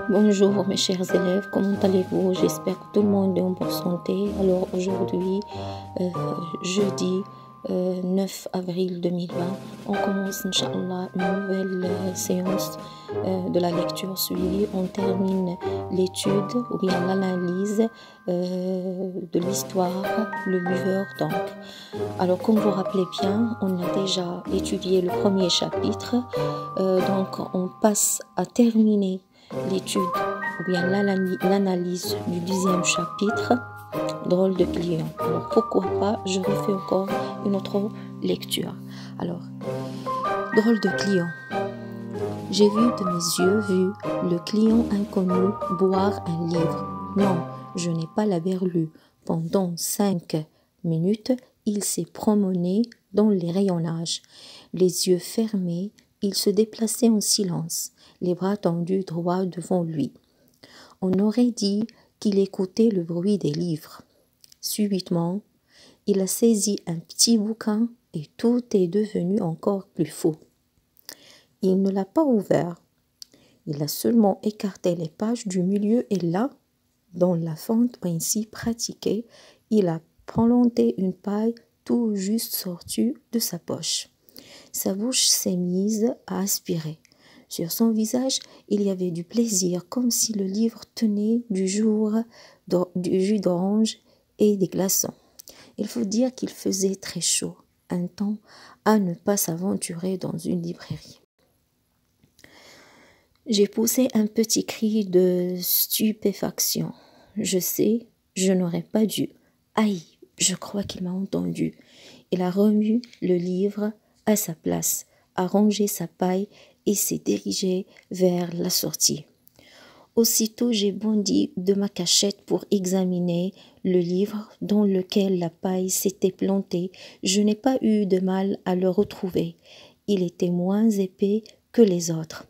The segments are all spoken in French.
Bonjour mes chers élèves, comment allez-vous? J'espère que tout le monde est en bonne santé. Alors aujourd'hui, jeudi 9 avril 2020, on commence Inch'Allah une nouvelle séance de la lecture suivie. On termine l'étude ou bien l'analyse de l'histoire, le buveur donc. Alors comme vous rappelez bien, on a déjà étudié le premier chapitre, donc on passe à terminer l'étude ou bien l'analyse du deuxième chapitre, drôle de client. Alors pourquoi pas, je refais encore une autre lecture. Alors, drôle de client. J'ai vu de mes yeux le client inconnu boire un livre. Non, je n'ai pas la berlue. Pendant 5 minutes, il s'est promené dans les rayonnages. Les yeux fermés, il se déplaçait en silence, les bras tendus droit devant lui. On aurait dit qu'il écoutait le bruit des livres. Subitement, il a saisi un petit bouquin et tout est devenu encore plus faux. Il ne l'a pas ouvert. Il a seulement écarté les pages du milieu et là, dans la fente ainsi pratiquée, il a planté une paille tout juste sortie de sa poche. Sa bouche s'est mise à aspirer. Sur son visage, il y avait du plaisir, comme si le livre tenait du jus d'orange et des glaçons. Il faut dire qu'il faisait très chaud, un temps à ne pas s'aventurer dans une librairie. J'ai poussé un petit cri de stupéfaction. Je sais, je n'aurais pas dû. Aïe, je crois qu'il m'a entendu. Il a remis le livre à sa place, a rangé sa paille et s'est dirigé vers la sortie. Aussitôt, j'ai bondi de ma cachette pour examiner le livre dans lequel la paille s'était plantée. Je n'ai pas eu de mal à le retrouver. Il était moins épais que les autres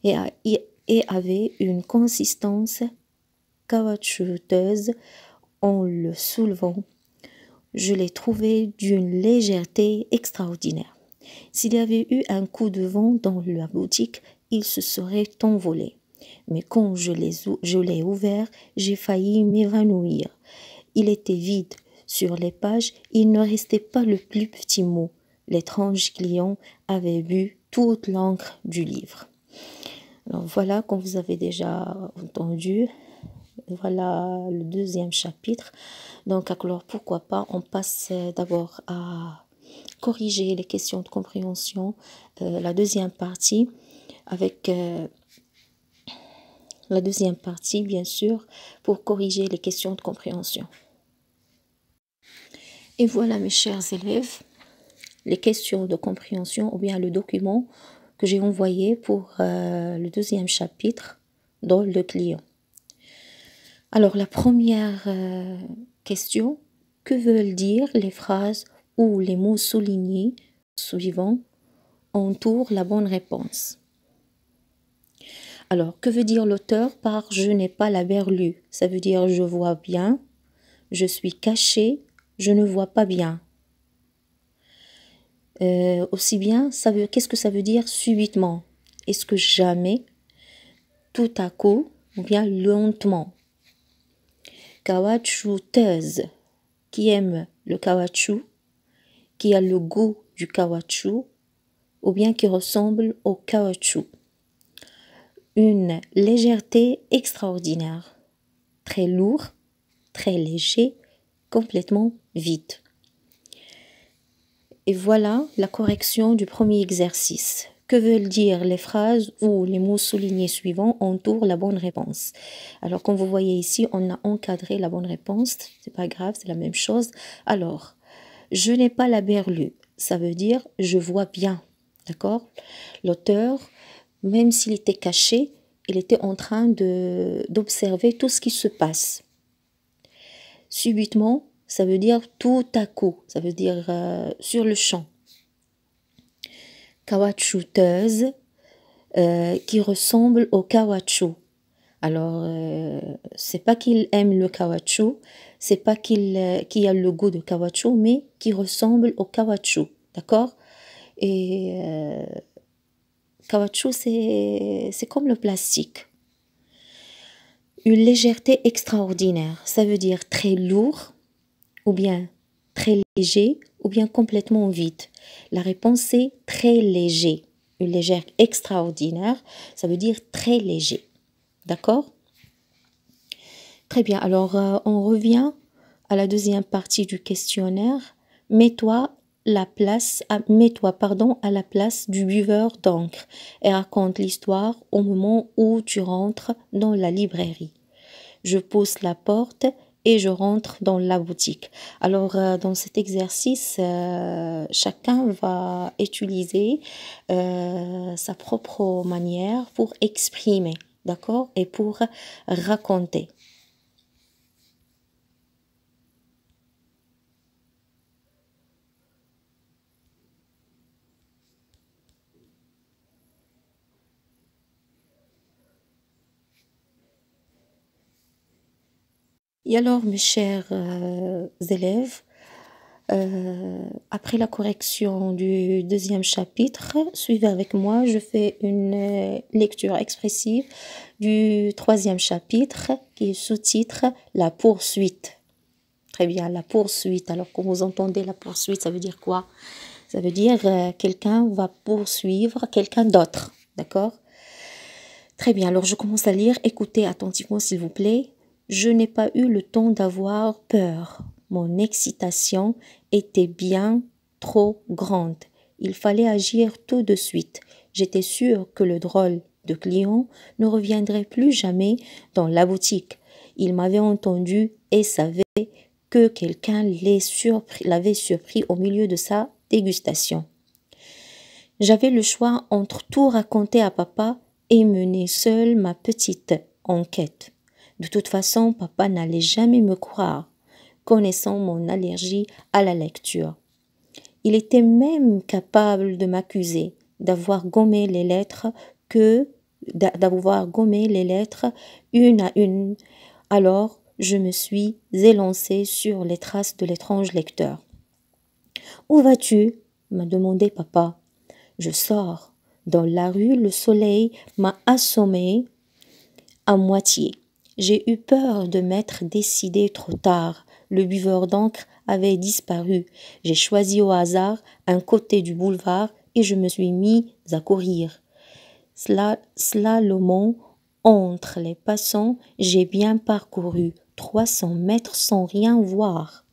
et avait une consistance caoutchouteuse. En le soulevant, je l'ai trouvé d'une légèreté extraordinaire. S'il y avait eu un coup de vent dans la boutique, il se serait envolé. Mais quand je l'ai ouvert, j'ai failli m'évanouir. Il était vide. Sur les pages, il ne restait pas le plus petit mot. L'étrange client avait bu toute l'encre du livre. Alors voilà, comme vous avez déjà entendu, voilà le deuxième chapitre. Donc alors pourquoi pas, on passe d'abord à corriger les questions de compréhension, la deuxième partie, avec la deuxième partie bien sûr, pour corriger les questions de compréhension. Et voilà mes chers élèves, les questions de compréhension ou bien le document que j'ai envoyé pour le deuxième chapitre, drôle de client. Alors la première question, que veulent dire les phrases où les mots soulignés suivants entourent la bonne réponse? Alors, que veut dire l'auteur par « je n'ai pas la berlue » ? Ça veut dire « je vois bien »,« je suis caché »,« je ne vois pas bien ». Aussi bien, qu'est-ce que ça veut dire subitement? Est-ce que jamais, tout à coup, ou bien lentement? Caoutchouteuse, qui aime le caoutchouc, qui a le goût du caoutchouc, ou bien qui ressemble au caoutchouc. Une légèreté extraordinaire, très lourd, très léger, complètement vide. Et voilà la correction du premier exercice. Que veulent dire les phrases où les mots soulignés suivants entourent la bonne réponse? Alors, comme vous voyez ici, on a encadré la bonne réponse. C'est pas grave, c'est la même chose. Alors, je n'ai pas la berlue. Ça veut dire je vois bien. D'accord? L'auteur, même s'il était caché, il était en train d'observer tout ce qui se passe. Subitement, ça veut dire tout à coup. Ça veut dire sur le champ. Caoutchouteuse, qui ressemble au caoutchouc. Alors, c'est pas qu'il aime le caoutchouc, c'est pas qu'il a le goût de caoutchouc, mais qui ressemble au caoutchouc, d'accord? Et caoutchouc, c'est comme le plastique. Une légèreté extraordinaire, ça veut dire très lourd, ou bien très léger, ou bien complètement vide. La réponse est très léger. Une légère extraordinaire, ça veut dire très léger. D'accord? Très bien, alors on revient à la deuxième partie du questionnaire. Mets-toi à la place du buveur d'encre et raconte l'histoire au moment où tu rentres dans la librairie. Je pousse la porte et je rentre dans la boutique. Alors, dans cet exercice, chacun va utiliser sa propre manière pour exprimer, d'accord, et pour raconter. Et alors, mes chers élèves, après la correction du deuxième chapitre, suivez avec moi, je fais une lecture expressive du troisième chapitre qui est sous-titre « La poursuite ». Très bien, la poursuite. Alors, quand vous entendez la poursuite, ça veut dire quoi? Ça veut dire quelqu'un va poursuivre quelqu'un d'autre, d'accord? Très bien, alors je commence à lire. Écoutez attentivement, s'il vous plaît. Je n'ai pas eu le temps d'avoir peur. Mon excitation était bien trop grande. Il fallait agir tout de suite. J'étais sûre que le drôle de client ne reviendrait plus jamais dans la boutique. Il m'avait entendu et savait que quelqu'un l'avait surpris au milieu de sa dégustation. J'avais le choix entre tout raconter à papa et mener seule ma petite enquête. De toute façon, papa n'allait jamais me croire, connaissant mon allergie à la lecture. Il était même capable de m'accuser d'avoir gommé les lettres une à une. Alors, je me suis élancée sur les traces de l'étrange lecteur. « Où vas-tu » m'a demandé papa. Je sors. Dans la rue, le soleil m'a assommé à moitié. J'ai eu peur de m'être décidée trop tard. Le buveur d'encre avait disparu. J'ai choisi au hasard un côté du boulevard et je me suis mis à courir. Slalomant entre les passants, j'ai bien parcouru 300 mètres sans rien voir.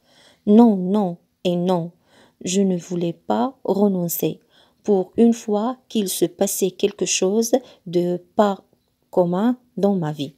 Non, non et non. Je ne voulais pas renoncer. Pour une fois qu'il se passait quelque chose de pas commun dans ma vie.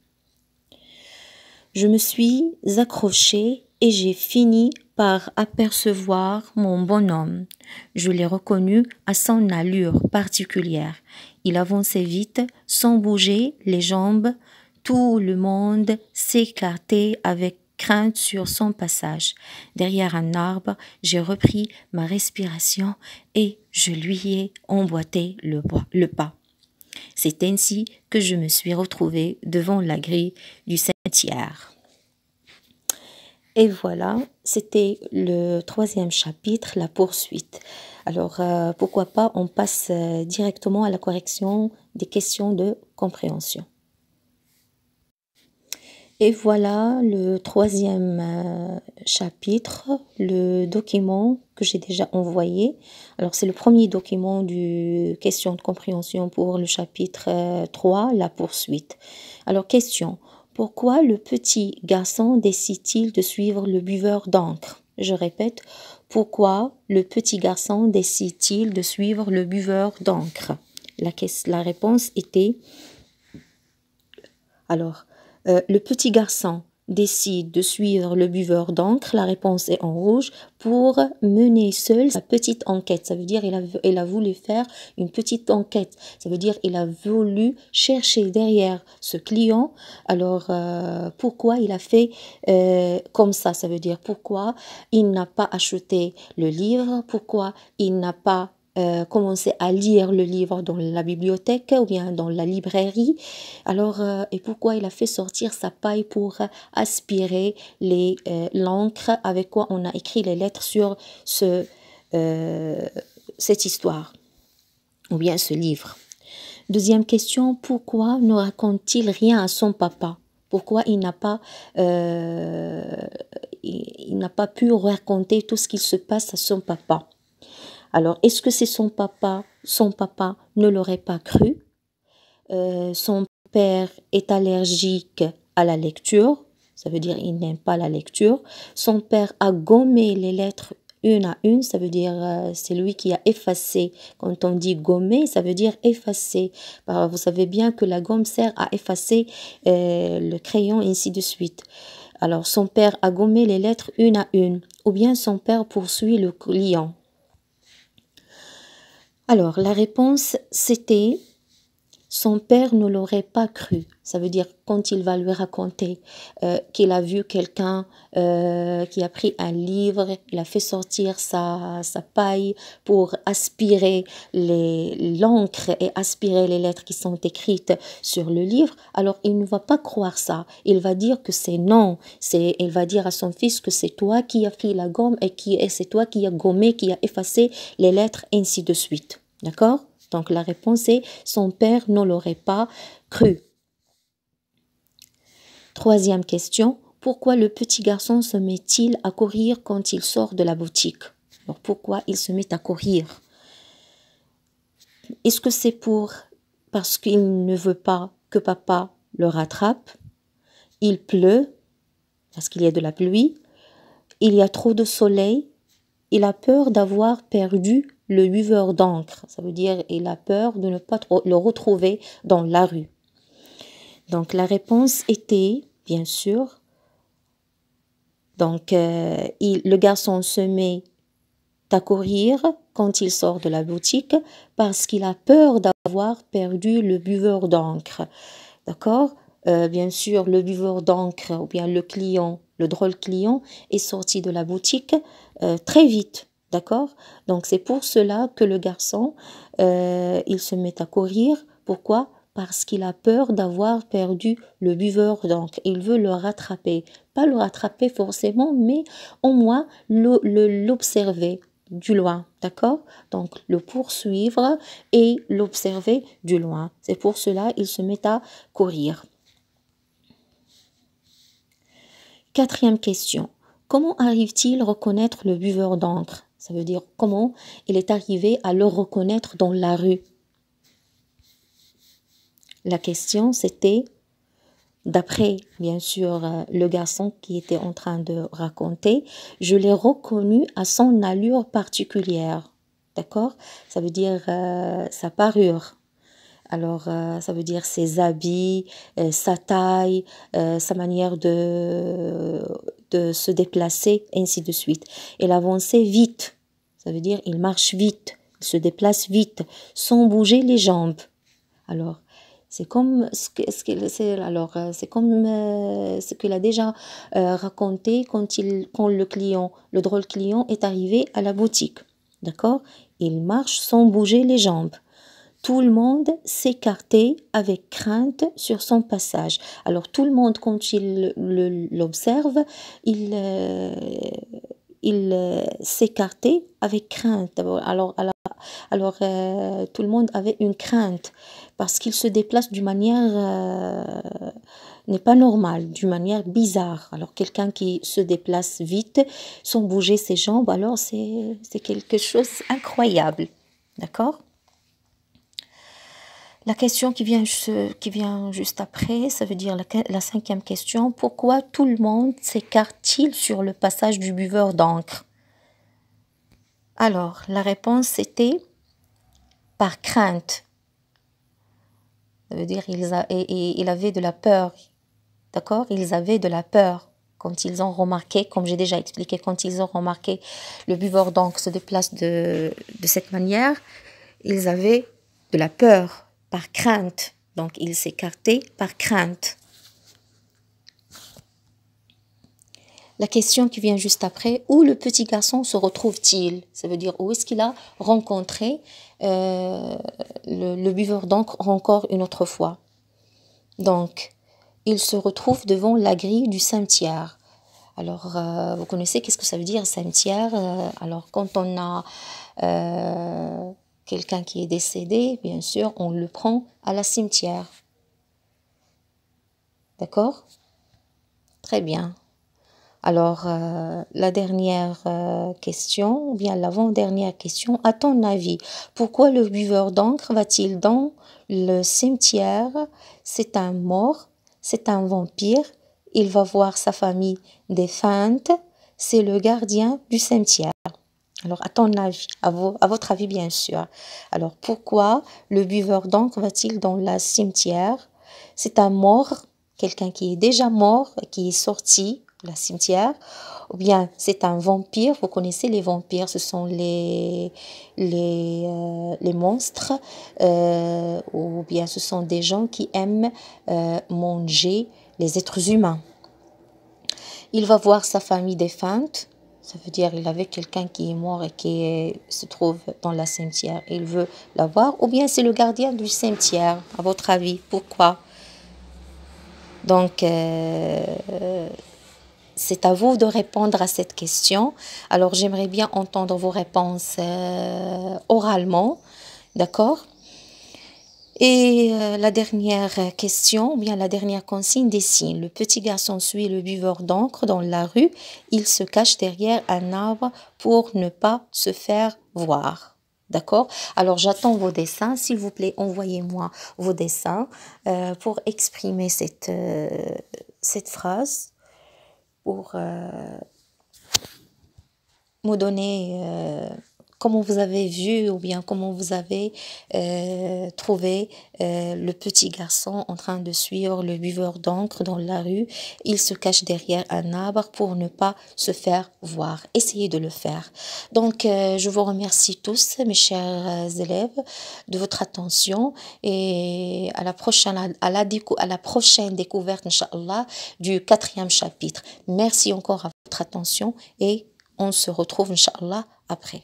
Je me suis accrochée et j'ai fini par apercevoir mon bonhomme. Je l'ai reconnu à son allure particulière. Il avançait vite, sans bouger les jambes. Tout le monde s'écartait avec crainte sur son passage. Derrière un arbre, j'ai repris ma respiration et je lui ai emboîté le pas. C'est ainsi que je me suis retrouvée devant la grille du cimetière. Et voilà, c'était le troisième chapitre, la poursuite. Alors, pourquoi pas, on passe directement à la correction des questions de compréhension. Et voilà le troisième chapitre, le document que j'ai déjà envoyé. Alors, c'est le premier document du question de compréhension pour le chapitre 3, la poursuite. Alors, question. Pourquoi le petit garçon décide-t-il de suivre le buveur d'encre? Je répète, pourquoi le petit garçon décide-t-il de suivre le buveur d'encre? La réponse était... Alors, le petit garçon décide de suivre le buveur d'encre, la réponse est en rouge, pour mener seul sa petite enquête. Ça veut dire il a voulu faire une petite enquête. Ça veut dire il a voulu chercher derrière ce client. Alors, pourquoi il a fait comme ça? Ça veut dire pourquoi il n'a pas acheté le livre, pourquoi il n'a pas commencer à lire le livre dans la bibliothèque ou bien dans la librairie. Alors, et pourquoi il a fait sortir sa paille pour aspirer l'encre avec quoi on a écrit les lettres sur cette histoire ou bien ce livre. Deuxième question, pourquoi ne raconte-t-il rien à son papa? Pourquoi il n'a pas pu raconter tout ce qu'il se passe à son papa? Alors, est-ce que c'est son papa? Son papa ne l'aurait pas cru. Son père est allergique à la lecture. Ça veut dire il n'aime pas la lecture. Son père a gommé les lettres une à une. Ça veut dire c'est lui qui a effacé. Quand on dit gommer, ça veut dire effacer. Vous savez bien que la gomme sert à effacer le crayon, et ainsi de suite. Alors, son père a gommé les lettres une à une. Ou bien son père poursuit le client. Alors, la réponse, c'était son père ne l'aurait pas cru. Ça veut dire quand il va lui raconter qu'il a vu quelqu'un qui a pris un livre, il a fait sortir sa paille pour aspirer l'encre et aspirer les lettres qui sont écrites sur le livre. Alors, il ne va pas croire ça. Il va dire que c'est non. Il va dire à son fils que c'est toi qui as pris la gomme et c'est toi qui as gommé, qui as effacé les lettres, ainsi de suite. D'accord? Donc la réponse est son père ne l'aurait pas cru. Troisième question, pourquoi le petit garçon se met-il à courir quand il sort de la boutique? Alors pourquoi il se met à courir? Est-ce que c'est parce qu'il ne veut pas que papa le rattrape? Il pleut, parce qu'il y a de la pluie, il y a trop de soleil, il a peur d'avoir perdu le buveur d'encre. Ça veut dire il a peur de ne pas le retrouver dans la rue. Donc la réponse était, bien sûr, donc le garçon se met à courir quand il sort de la boutique parce qu'il a peur d'avoir perdu le buveur d'encre. D'accord? Bien sûr, le buveur d'encre ou bien le client, le drôle client est sorti de la boutique très vite. D'accord? Donc c'est pour cela que le garçon, il se met à courir. Pourquoi? Parce qu'il a peur d'avoir perdu le buveur d'encre. Il veut le rattraper. Pas le rattraper forcément, mais au moins l'observer du loin. D'accord? Donc le poursuivre et l'observer du loin. C'est pour cela qu'il se met à courir. Quatrième question. Comment arrive-t-il à reconnaître le buveur d'encre? Ça veut dire comment il est arrivé à le reconnaître dans la rue. La question, c'était, d'après, bien sûr, le garçon qui était en train de raconter, je l'ai reconnu à son allure particulière. D'accord? Ça veut dire sa parure. Alors, ça veut dire ses habits, sa taille, sa manière de se déplacer, ainsi de suite. Il avançait vite. Ça veut dire il marche vite, il se déplace vite, sans bouger les jambes. Alors, c'est comme ce qu'il a déjà raconté quand le drôle client est arrivé à la boutique. D'accord? Il marche sans bouger les jambes. Tout le monde s'écartait avec crainte sur son passage. Alors tout le monde, quand il l'observe, il s'écartait avec crainte. Alors tout le monde avait une crainte parce qu'il se déplace d'une manière n'est pas normale, d'une manière bizarre. Alors quelqu'un qui se déplace vite sans bouger ses jambes, alors c'est quelque chose d'incroyable. D'accord? La question qui vient juste après, ça veut dire la cinquième question. Pourquoi tout le monde s'écarte-t-il sur le passage du buveur d'encre? Alors, la réponse c'était par crainte. Ça veut dire il avait de la peur. D'accord? Ils avaient de la peur quand ils ont remarqué, comme j'ai déjà expliqué, quand ils ont remarqué le buveur d'encre se déplace de cette manière, ils avaient de la peur. Par crainte. Donc, il s'écartait par crainte. La question qui vient juste après, où le petit garçon se retrouve-t-il? Ça veut dire où est-ce qu'il a rencontré le buveur d'encre encore une autre fois. Donc, il se retrouve devant la grille du cimetière. Alors, vous connaissez qu'est-ce que ça veut dire cimetière? Alors, quand on a quelqu'un qui est décédé, bien sûr, on le prend à la cimetière. D'accord? Très bien. Alors, la dernière question, ou bien l'avant-dernière question, à ton avis, pourquoi le buveur d'encre va-t-il dans le cimetière? C'est un mort, c'est un vampire, il va voir sa famille défunte, c'est le gardien du cimetière. Alors, à ton avis, à votre avis, bien sûr. Alors, pourquoi le buveur d'encre va-t-il dans le cimetière? C'est un mort, quelqu'un qui est déjà mort, qui est sorti de la cimetière. Ou bien, c'est un vampire. Vous connaissez les vampires, ce sont les monstres. Ou bien, ce sont des gens qui aiment manger les êtres humains. Il va voir sa famille défunte. Ça veut dire qu'il avait quelqu'un qui est mort et qui se trouve dans la cimetière. Il veut la voir. Ou bien c'est le gardien du cimetière, à votre avis. Pourquoi? Donc, c'est à vous de répondre à cette question. Alors, j'aimerais bien entendre vos réponses oralement. D'accord? Et la dernière question, ou bien la dernière consigne dessine. Le petit garçon suit le buveur d'encre dans la rue. Il se cache derrière un arbre pour ne pas se faire voir. D'accord? Alors, j'attends vos dessins. S'il vous plaît, envoyez-moi vos dessins pour exprimer cette phrase, pour me donner comment vous avez vu ou bien comment vous avez trouvé le petit garçon en train de suivre le buveur d'encre dans la rue. Il se cache derrière un arbre pour ne pas se faire voir. Essayez de le faire. Donc, je vous remercie tous, mes chers élèves, de votre attention et à la prochaine découverte, Inch'Allah, du 4e chapitre. Merci encore à votre attention et on se retrouve, Inch'Allah, après.